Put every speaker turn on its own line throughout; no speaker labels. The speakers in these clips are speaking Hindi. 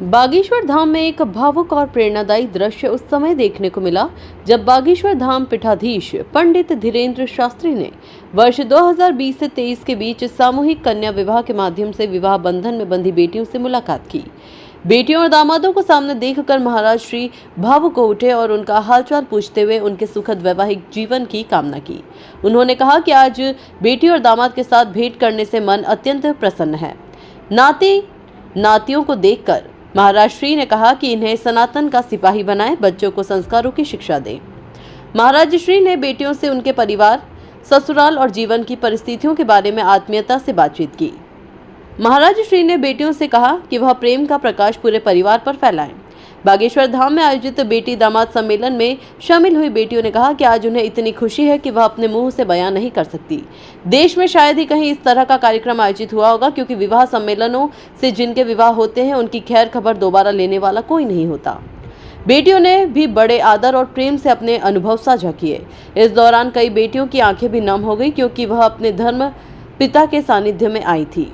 बागेश्वर धाम में एक भावुक और प्रेरणादायी दृश्य उस समय देखने को मिला जब बागेश्वर धाम पीठाधीश पंडित धीरेन्द्र शास्त्री ने वर्ष 2020 से 23 के बीच सामूहिक कन्या विवाह के माध्यम से विवाह बंधन में बंधी बेटियों से मुलाकात की। बेटियों और दामादों को सामने देखकर महाराज श्री भावुक हो उठे और उनका हालचाल पूछते हुए उनके सुखद वैवाहिक जीवन की कामना की। उन्होंने कहा कि आज बेटी और दामाद के साथ भेंट करने से मन अत्यंत प्रसन्न है। नाती नातियों को देखकर महाराज श्री ने कहा कि इन्हें सनातन का सिपाही बनाएं, बच्चों को संस्कारों की शिक्षा दें। महाराज श्री ने बेटियों से उनके परिवार, ससुराल और जीवन की परिस्थितियों के बारे में आत्मीयता से बातचीत की। महाराज श्री ने बेटियों से कहा कि वह प्रेम का प्रकाश पूरे परिवार पर फैलाएं। बागेश्वर धाम में आयोजित बेटी दामाद सम्मेलन में शामिल हुई बेटियों ने कहा कि आज उन्हें इतनी खुशी है कि वह अपने मुंह से बयां नहीं कर सकती। देश में शायद ही कहीं इस तरह का कार्यक्रम आयोजित हुआ होगा, क्योंकि विवाह सम्मेलनों से जिनके विवाह होते हैं उनकी खैर खबर दोबारा लेने वाला कोई नहीं होता। बेटियों ने भी बड़े आदर और प्रेम से अपने अनुभव साझा किए। इस दौरान कई बेटियों की आंखें भी नम हो गई, क्योंकि वह अपने धर्म पिता के सानिध्य में आई थी।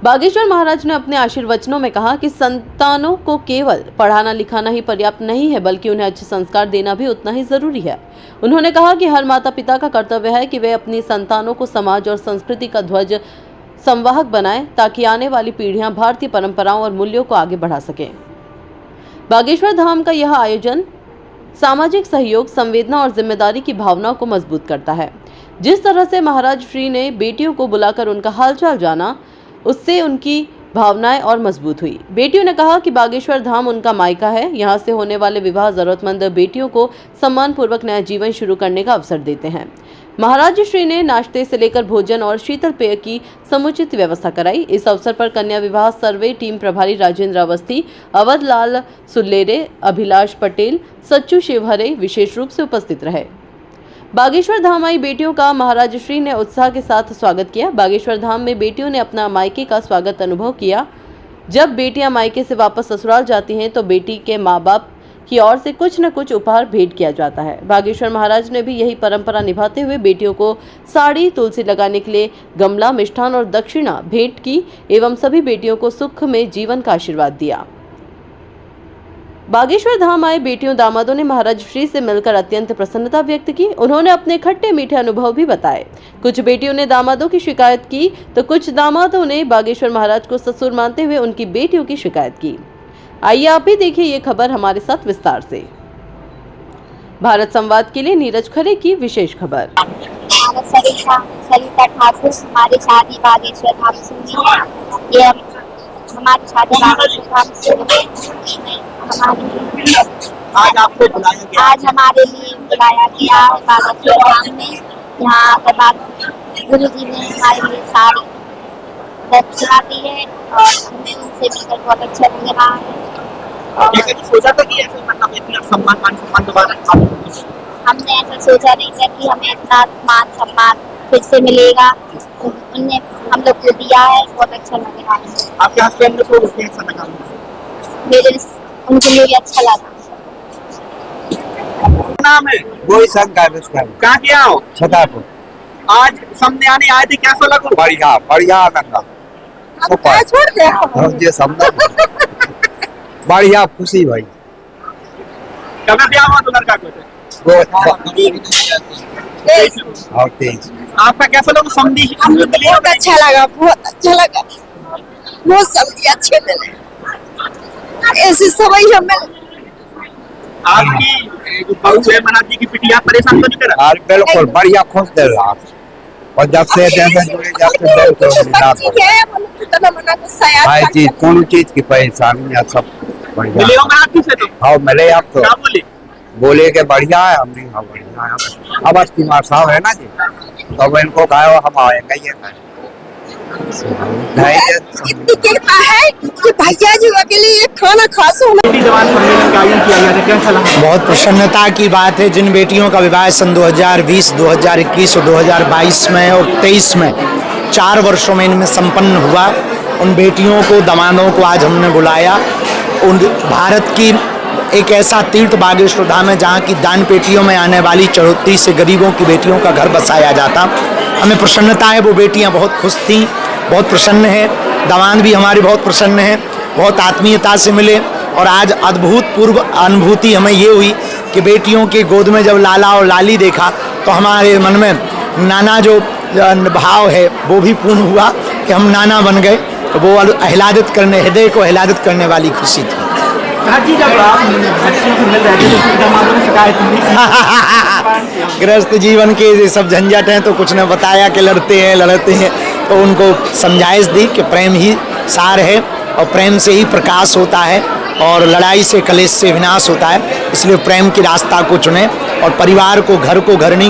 बागेश्वर महाराज ने अपने आशीर्वचनों में कहा कि संतानों को केवल पढ़ाना लिखाना ही पर्याप्त नहीं है, बल्कि उन्हें अच्छे संस्कार देना भी उतना ही जरूरी है। उन्होंने कहा कि हर माता पिता का कर्तव्य है कि वे अपनी संतानों को समाज और संस्कृति का ध्वज संवाहक बनाएं, ताकि आने वाली पीढ़ियां भारतीय परंपराओं और मूल्यों को आगे बढ़ा सकें। बागेश्वर धाम का यह आयोजन सामाजिक सहयोग, संवेदना और जिम्मेदारी की भावनाओं को मजबूत करता है। जिस तरह से महाराज श्री ने बेटियों को बुलाकर उनका हालचाल जाना, उससे उनकी भावनाएं और मजबूत हुई। बेटियों ने कहा कि बागेश्वर धाम उनका मायका है। यहाँ से होने वाले विवाह जरूरतमंद बेटियों को सम्मानपूर्वक नया जीवन शुरू करने का अवसर देते हैं। महाराज श्री ने नाश्ते से लेकर भोजन और शीतल पेय की समुचित व्यवस्था कराई। इस अवसर पर कन्या विवाह सर्वे टीम प्रभारी राजेंद्र अवस्थी, अवध लाल सुल्लेरे, अभिलाष पटेल, सच्चू शिवहरे विशेष रूप से उपस्थित रहे। बागेश्वर धाम आई बेटियों का महाराज श्री ने उत्साह के साथ स्वागत किया। बागेश्वर धाम में बेटियों ने अपना मायके का स्वागत अनुभव किया। जब बेटियां मायके से वापस ससुराल जाती हैं तो बेटी के माँ बाप की ओर से कुछ न कुछ उपहार भेंट किया जाता है। बागेश्वर महाराज ने भी यही परंपरा निभाते हुए बेटियों को साड़ी, तुलसी लगाने के लिए गमला, मिष्ठान और दक्षिणा भेंट की एवं सभी बेटियों को सुख में जीवन का आशीर्वाद दिया। बागेश्वर धाम आए बेटियों दामादों ने महाराज श्री से मिलकर अत्यंत प्रसन्नता व्यक्त की। उन्होंने अपने खट्टे मीठे अनुभव भी बताए। कुछ बेटियों ने दामादों की शिकायत की तो कुछ दामादों ने बागेश्वर महाराज को ससुर मानते हुए उनकी बेटियों की शिकायत की। आइए आप भी देखिए ये खबर हमारे साथ विस्तार से। भारत संवाद के लिए नीरज खरे की विशेष खबर।
सरिता ठाकुर, हमारी शादी बागेश्वर धाम से हुई है। ये हमारी शादी बागेश्वर धाम से हुई है।
आज आपको बुलाया गया,
आज हमारे लिए बुलाया गया है बागेश्वर धाम में। यहाँ पर गुरु जी ने हमारे लिए सारी दक्षिणा दी है और हमें उनसे मिलकर बहुत अच्छा लग रहा है।
और सोचा था कि ऐसे मतलब इतना सम्मान दोबारा
हमने ऐसा सोचा नहीं था कि हमें इतना मान सम्मान फिर से मिलेगा। उनने हम लोग को दिया है, बहुत अच्छा लग रहा है।
आपके हस्बैंड को कैसा लगा?
उनको मुझे अच्छा लगा।
नाम है
वही शंकर।
कहाँ के आओ?
छतरपुर।
आज समझे आने आए थे, कैसा लगा?
बढ़िया बढ़िया गंगा
छोड़ दे
समझा बढ़िया खुशी भाई।
कब ब्याह हुआ तो लड़का को? आपका कैसा लगा? समझी
बहुत अच्छा लगा, बहुत अच्छा लगा, बहुत समझी अच्छे मिले। ऐसे सभी हमें
आपकी बहू है मनाज जी की पिटिया परेशान तो नहीं करा?
बिल्कुल बढ़िया खुश दे रहा और जब से जुड़े हर चीज कौन चीज की परेशानी है सब बढ़िया।
मिले होंगे आप किसे? तो
हाँ मिले। आप तो
क्या
बोले के बढ़िया है। हमने हाँ बढ़िया है। अब कुमार साहब है ना जी, तो इनको कहा हम आएंगे। ये
इतनी कृपा है कि भैया जी के लिए खाना खास होना।
बहुत प्रसन्नता की बात है। जिन बेटियों का विवाह सन 2020, 2021 और 2022 में और 23 में 4 वर्षों में इनमें संपन्न हुआ, उन बेटियों को, दामादों को आज हमने बुलाया। उन भारत की एक ऐसा तीर्थ बागेश्वर धाम है जहाँ की दान पेटियों में आने वाली चढ़ोतरी से गरीबों की बेटियों का घर बसाया जाता। हमें प्रसन्नता है, वो बेटियाँ बहुत खुश थीं, बहुत प्रसन्न हैं। दामाद भी हमारे बहुत प्रसन्न हैं। बहुत आत्मीयता से मिले। और आज अद्भुतपूर्व अनुभूति हमें ये हुई कि बेटियों के गोद में जब लाला और लाली देखा तो हमारे मन में नाना जो भाव है वो भी पूर्ण हुआ कि हम नाना बन गए। तो वो आह्लादित करने, हृदय को आह्लादित करने वाली खुशी थी।
जी, जब आप बच्चियों से मिल रहे थे तो दामादों ने शिकायत नहीं
गृहस्थ जीवन के ये सब झंझट हैं तो कुछ ने बताया कि लड़ते हैं तो उनको समझाइश दी कि प्रेम ही सार है और प्रेम से ही प्रकाश होता है और लड़ाई से, कलेश से विनाश होता है। इसलिए प्रेम की रास्ता को चुने और परिवार को, घर को घर नहीं